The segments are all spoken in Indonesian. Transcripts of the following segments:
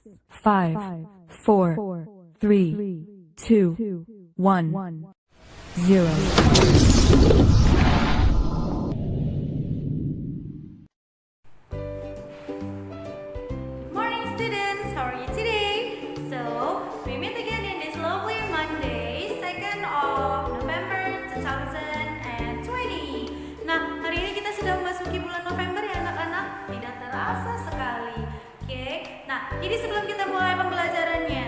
5, 4, 3, 2, 1, 0. Morning students, how are you today? So, we meet again in this lovely Monday, 2nd of November 2020. Nah, hari ini kita sudah memasuki bulan November ya anak-anak. Tidak terasa sekali. Oke. Nah, jadi sebelum kita mulai pembelajarannya,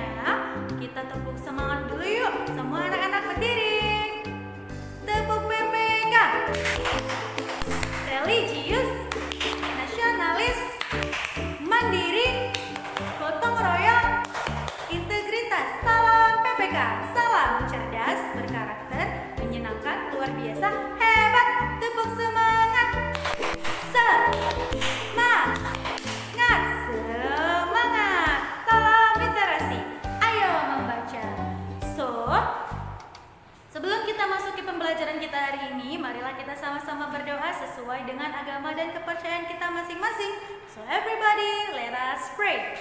kita tepuk semangat dulu yuk. Semua anak-anak berdiri. Tepuk PPK. Religius, nasionalis, mandiri, gotong royong, integritas. Salam PPK. Salam cerdas, berkarakter, menyenangkan, luar biasa, hebat. Tepuk semangat. Semangat. Semangat. Salam literasi. Ayo membaca. So, sebelum kita masuk ke pembelajaran kita hari ini, marilah kita sama-sama berdoa sesuai dengan agama dan kepercayaan kita masing-masing. So everybody, let us pray.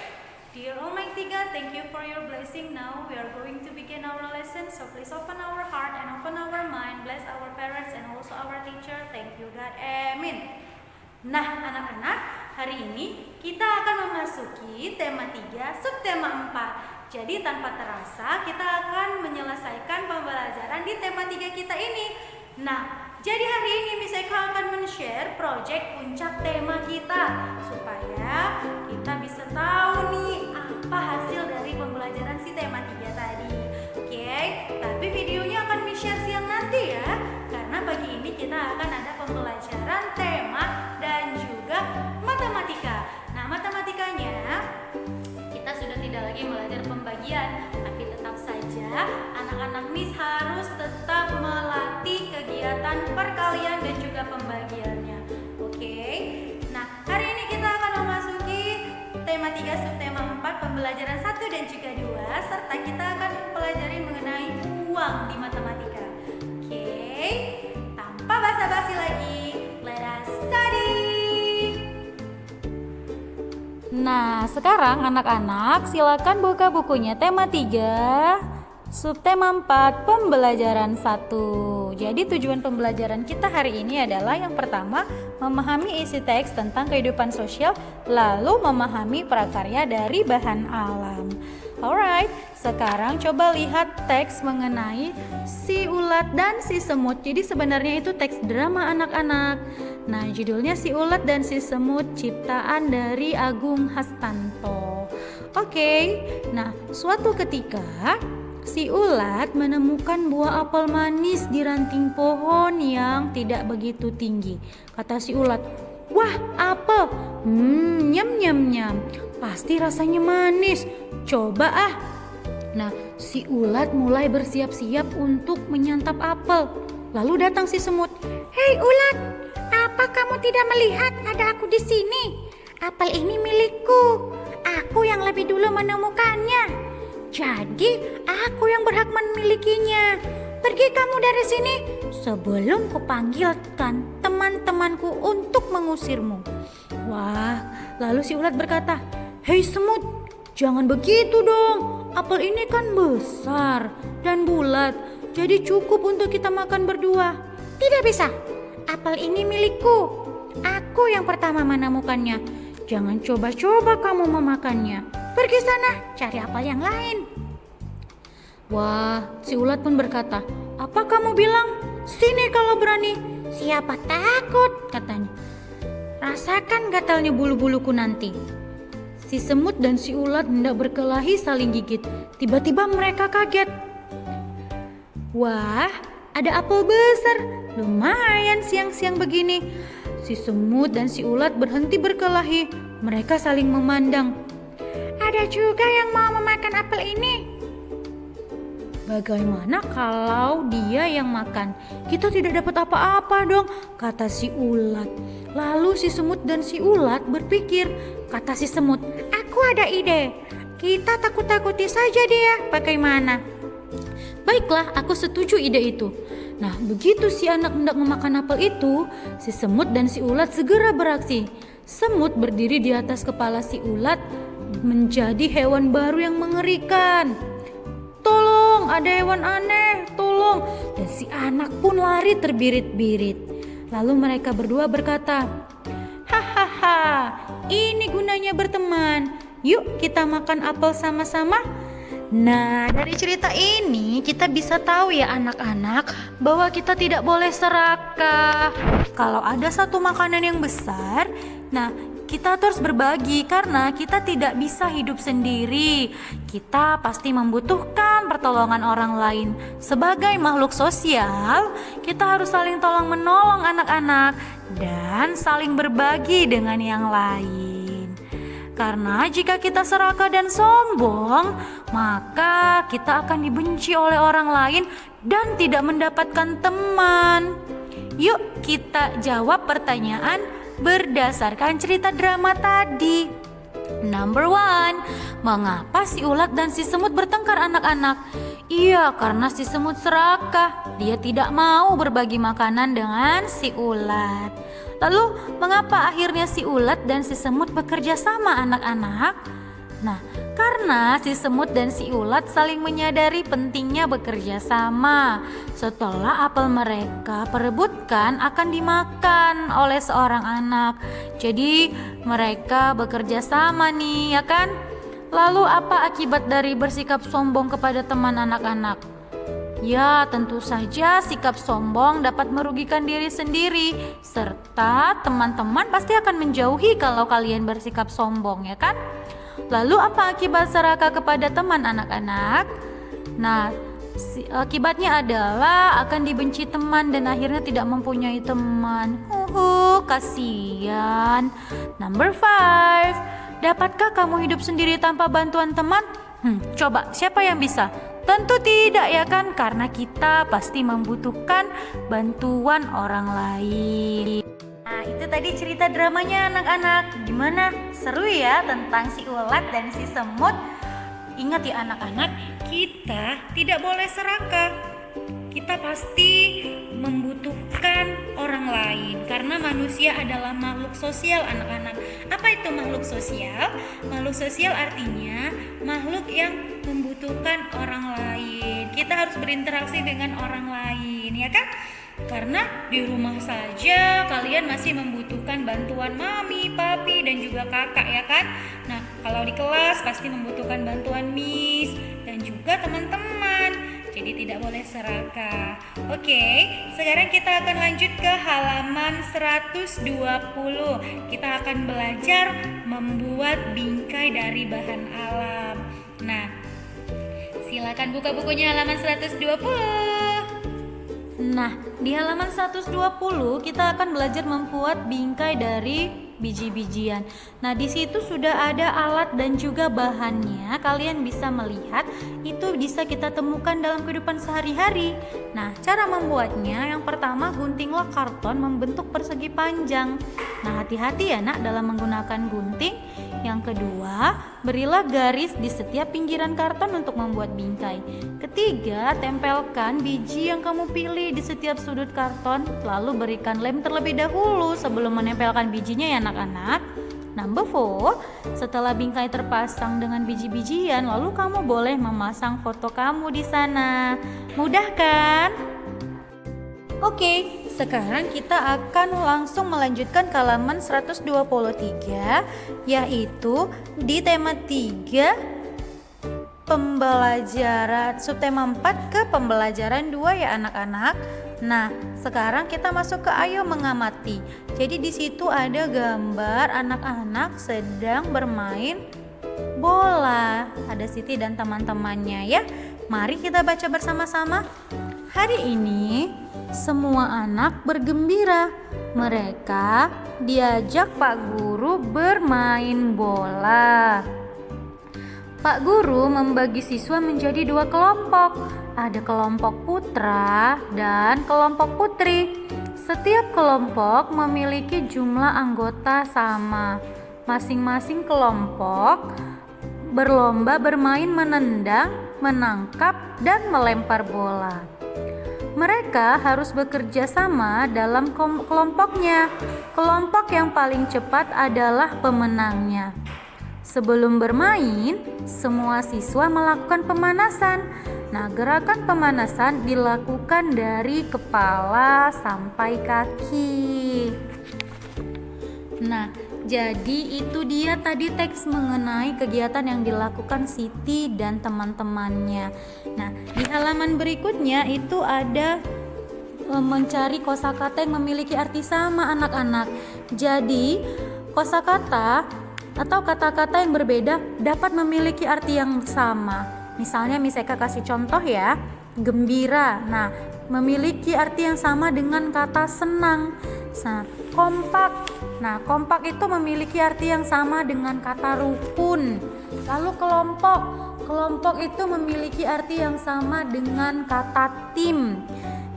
Dear Almighty God, thank you for your blessing. Now we are going to begin our lesson. So please open our heart and open our mind. Bless our parents and also our teacher. Thank you God. Amin. Nah anak-anak, hari ini kita akan memasuki tema 3, subtema 4. Jadi tanpa terasa kita akan menyelesaikan pembelajaran di tema 3 kita ini. Nah, jadi hari ini Miss Eka akan men-share project puncak tema kita supaya kita bisa tahu nih apa hasil dari pembelajaran si tema 3 tadi. Oke, tapi videonya akan Miss share siang nanti ya. Karena pagi ini kita akan ada pembelajaran tema dan juga matematika. Nah, matematikanya kita sudah tidak lagi belajar pembagian, tapi tetap saja anak-anak Miss harus tetap melatih kegiatan perkalian dan juga pembagiannya. Oke. Nah, hari ini kita akan memasuki tema 3 subtema 4 pembelajaran 1 dan juga 2 serta kita akan mempelajari mengenai uang di matematika. Oke. Tanpa basa-basi lagi, let us study. Nah, sekarang anak-anak silakan buka bukunya tema 3, subtema 4, pembelajaran 1. Jadi tujuan pembelajaran kita hari ini adalah yang pertama, memahami isi teks tentang kehidupan sosial, lalu memahami prakarya dari bahan alam. Alright, sekarang coba lihat teks mengenai si ulat dan si semut. Jadi sebenarnya itu teks drama anak-anak. Nah, judulnya Si Ulat dan Si Semut, ciptaan dari Agung Hastanto. Oke, nah suatu ketika si ulat menemukan buah apel manis di ranting pohon yang tidak begitu tinggi. Kata si ulat, "Wah, apel. Nyam nyam nyam. Pasti rasanya manis. Coba ah." Nah, si ulat mulai bersiap-siap untuk menyantap apel. Lalu datang si semut. "Hei ulat, apa kamu tidak melihat ada aku di sini? Apel ini milikku. Aku yang lebih dulu menemukannya. Jadi aku yang berhak memilikinya. Pergi kamu dari sini sebelum kupanggilkan teman-temanku untuk mengusirmu." Wah, lalu si ulat berkata, "Hei semut, jangan begitu dong. Apel ini kan besar dan bulat, jadi cukup untuk kita makan berdua." "Tidak bisa. Apel ini milikku. Aku yang pertama menemukannya. Jangan coba-coba kamu memakannya. Pergi sana, cari apel yang lain." Wah, si ulat pun berkata, "Apa kamu bilang? Sini kalau berani." "Siapa takut," katanya. "Rasakan gatalnya bulu-buluku nanti." Si semut dan si ulat hendak berkelahi saling gigit. Tiba-tiba mereka kaget. Wah, ada apel besar. Lumayan siang-siang begini. Si semut dan si ulat berhenti berkelahi. Mereka saling memandang. "Ada juga yang mau memakan apel ini." "Bagaimana kalau dia yang makan? Kita tidak dapat apa-apa dong," kata si ulat. Lalu si semut dan si ulat berpikir. Kata si semut, "Aku ada ide. Kita takut-takuti saja dia. Bagaimana?" "Baiklah, aku setuju ide itu." Nah, begitu si anak hendak memakan apel itu, si semut dan si ulat segera beraksi. Semut berdiri di atas kepala si ulat, menjadi hewan baru yang mengerikan. Tolong, ada hewan aneh, tolong. Dan si anak pun lari terbirit-birit. Lalu mereka berdua berkata, hahaha, ini gunanya berteman. Yuk kita makan apel sama-sama. Nah, dari cerita ini kita bisa tahu ya anak-anak bahwa kita tidak boleh serakah. Kalau ada satu makanan yang besar, nah kita terus berbagi karena kita tidak bisa hidup sendiri. Kita pasti membutuhkan pertolongan orang lain. Sebagai makhluk sosial, kita harus saling tolong menolong anak-anak dan saling berbagi dengan yang lain. Karena jika kita serakah dan sombong, maka kita akan dibenci oleh orang lain dan tidak mendapatkan teman. Yuk kita jawab pertanyaan berdasarkan cerita drama tadi. Number 1, mengapa si ulat dan si semut bertengkar anak-anak? Iya, karena si semut serakah. Dia tidak mau berbagi makanan dengan si ulat. Lalu, mengapa akhirnya si ulat dan si semut bekerja sama anak-anak? Nah, karena si semut dan si ulat saling menyadari pentingnya bekerja sama. Setelah apel mereka perebutkan akan dimakan oleh seorang anak. Jadi mereka bekerja sama nih, ya kan? Lalu apa akibat dari bersikap sombong kepada teman anak-anak? Ya, tentu saja sikap sombong dapat merugikan diri sendiri, serta teman-teman pasti akan menjauhi kalau kalian bersikap sombong, ya kan? Lalu apa akibat serakah kepada teman anak-anak? Nah, akibatnya adalah akan dibenci teman dan akhirnya tidak mempunyai teman. Kasihan. Number 5, dapatkah kamu hidup sendiri tanpa bantuan teman? Coba, siapa yang bisa? Tentu tidak, ya kan? Karena kita pasti membutuhkan bantuan orang lain. Nah, itu tadi cerita dramanya anak-anak. Gimana? Seru ya tentang si ulat dan si semut. Ingat ya anak-anak, kita tidak boleh serakah. Kita pasti membutuhkan orang lain karena manusia adalah makhluk sosial anak-anak. Apa itu makhluk sosial? Makhluk sosial artinya makhluk yang membutuhkan orang lain. Kita harus berinteraksi dengan orang lain, ya kan? Karena di rumah saja kalian masih membutuhkan bantuan mami, papi, dan juga kakak, ya kan? Nah, kalau di kelas pasti membutuhkan bantuan miss dan juga teman-teman. Jadi tidak boleh serakah. Oke, sekarang kita akan lanjut ke halaman 120. Kita akan belajar membuat bingkai dari bahan alam. Nah, silakan buka bukunya halaman 120. Nah, di halaman 120 kita akan belajar membuat bingkai dari biji-bijian. Nah, di situ sudah ada alat dan juga bahannya. Kalian bisa melihat itu bisa kita temukan dalam kehidupan sehari-hari. Nah, cara membuatnya yang pertama guntinglah karton membentuk persegi panjang. Nah, hati-hati ya nak dalam menggunakan gunting. Yang kedua, berilah garis di setiap pinggiran karton untuk membuat bingkai. Ketiga, tempelkan biji yang kamu pilih di setiap sudut karton, lalu berikan lem terlebih dahulu sebelum menempelkan bijinya ya anak-anak. Number 4, setelah bingkai terpasang dengan biji-bijian, lalu kamu boleh memasang foto kamu di sana. Mudah kan? Oke, sekarang kita akan langsung melanjutkan ke halaman 123, yaitu di tema 3 pembelajaran subtema 4 ke pembelajaran 2 ya anak-anak. Nah, sekarang kita masuk ke ayo mengamati. Jadi di situ ada gambar anak-anak sedang bermain bola. Ada Siti dan teman-temannya ya. Mari kita baca bersama-sama. Hari ini semua anak bergembira. Mereka diajak Pak Guru bermain bola. Pak Guru membagi siswa menjadi 2 kelompok. Ada kelompok putra dan kelompok putri. Setiap kelompok memiliki jumlah anggota sama. Masing-masing kelompok berlomba bermain menendang, menangkap, dan melempar bola. Mereka harus bekerja sama dalam kelompoknya. Kelompok yang paling cepat adalah pemenangnya. Sebelum bermain, semua siswa melakukan pemanasan. Nah, gerakan pemanasan dilakukan dari kepala sampai kaki. Nah, jadi itu dia tadi teks mengenai kegiatan yang dilakukan Siti dan teman-temannya. Nah, di halaman berikutnya itu ada mencari kosakata yang memiliki arti sama anak-anak. Jadi, kosakata atau kata-kata yang berbeda dapat memiliki arti yang sama. Misalnya Miss Eka kasih contoh ya, gembira. Nah, memiliki arti yang sama dengan kata senang. Nah, kompak. Nah, kompak itu memiliki arti yang sama dengan kata rukun. Lalu kelompok. Kelompok itu memiliki arti yang sama dengan kata tim.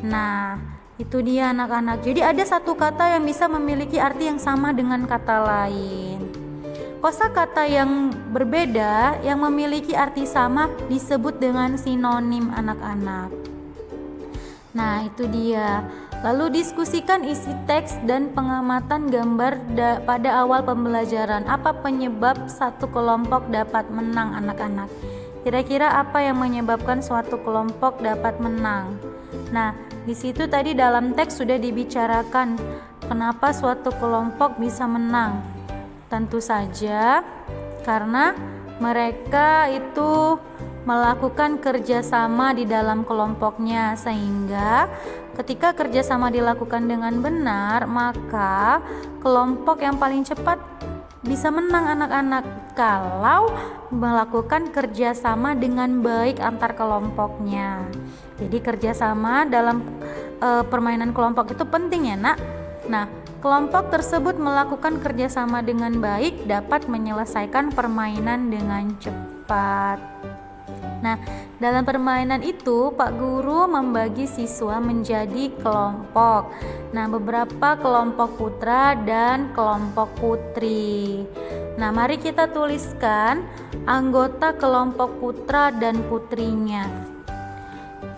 Nah, itu dia anak-anak. Jadi ada satu kata yang bisa memiliki arti yang sama dengan kata lain. Kosakata yang berbeda yang memiliki arti sama disebut dengan sinonim anak-anak. Nah, itu dia. Lalu diskusikan isi teks dan pengamatan gambar pada awal pembelajaran. Apa penyebab satu kelompok dapat menang anak-anak? Kira-kira apa yang menyebabkan suatu kelompok dapat menang? Nah, di situ tadi dalam teks sudah dibicarakan kenapa suatu kelompok bisa menang. Tentu saja karena mereka itu melakukan kerjasama di dalam kelompoknya, sehingga ketika kerjasama dilakukan dengan benar, maka kelompok yang paling cepat bisa menang anak-anak kalau melakukan kerjasama dengan baik antar kelompoknya. Jadi kerjasama dalam permainan kelompok itu penting ya nak. Nah, kelompok tersebut melakukan kerjasama dengan baik dapat menyelesaikan permainan dengan cepat. Nah, dalam permainan itu Pak Guru membagi siswa menjadi kelompok. Nah, beberapa kelompok putra dan kelompok putri. Nah, mari kita tuliskan anggota kelompok putra dan putrinya.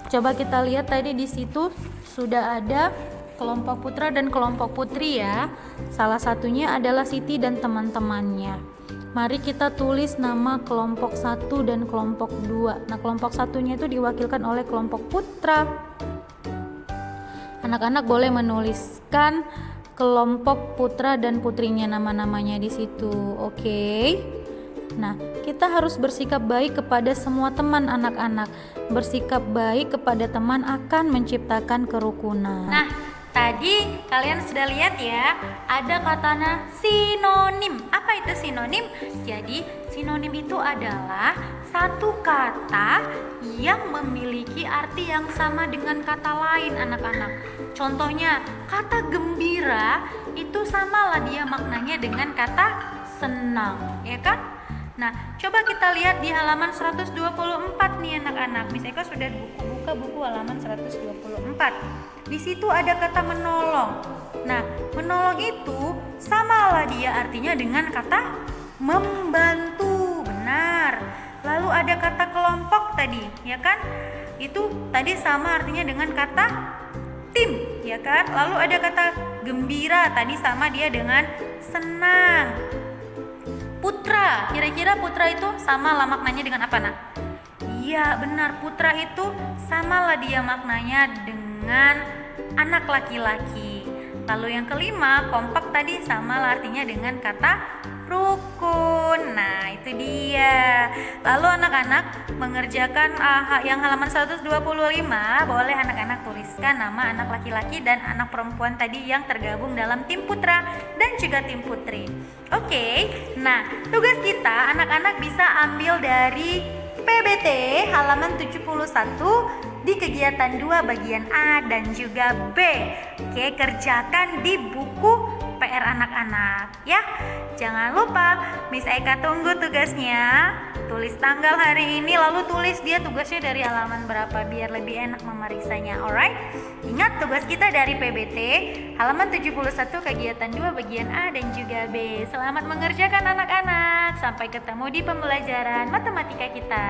Coba kita lihat tadi di situ sudah ada kelompok putra dan kelompok putri ya. Salah satunya adalah Siti dan teman-temannya. Mari kita tulis nama kelompok 1 dan kelompok 2. Nah, kelompok satunya itu diwakilkan oleh kelompok putra. Anak-anak boleh menuliskan kelompok putra dan putrinya nama-namanya di situ. Oke. Nah, kita harus bersikap baik kepada semua teman anak-anak. Bersikap baik kepada teman akan menciptakan kerukunan. Nah, tadi kalian sudah lihat ya, ada katanya sinonim. Apa itu sinonim? Jadi sinonim itu adalah satu kata yang memiliki arti yang sama dengan kata lain anak-anak. Contohnya, kata gembira itu samalah dia maknanya dengan kata senang, ya kan? Nah, coba kita lihat di halaman 124 nih anak-anak. Miss Eka sudah buka buku halaman 124. Di situ ada kata menolong. Nah, menolong itu samalah dia artinya dengan kata membantu. Benar. Lalu ada kata kelompok tadi, ya kan? Itu tadi sama artinya dengan kata tim, ya kan? Lalu ada kata gembira, tadi sama dia dengan senang. Putra, kira-kira putra itu sama lah maknanya dengan apa nak? Iya benar, putra itu samalah dia maknanya dengan anak laki-laki. Lalu yang kelima, kompak tadi sama lah artinya dengan kata rukun. Nah itu dia. Lalu anak-anak mengerjakan yang halaman 125, boleh anak-anak tuliskan nama anak laki-laki dan anak perempuan tadi yang tergabung dalam tim putra dan juga tim putri. Oke, nah tugas kita anak-anak bisa ambil dari PBT halaman 71 di kegiatan 2 bagian A dan juga B. Oke, kerjakan di buku PR anak-anak ya. Jangan lupa Miss Eka tunggu tugasnya. Tulis tanggal hari ini, lalu tulis dia tugasnya dari halaman berapa biar lebih enak memeriksanya. Alright? Ingat tugas kita dari PBT halaman 71 kegiatan 2 bagian A dan juga B. Selamat mengerjakan anak-anak. Sampai ketemu di pembelajaran matematika kita.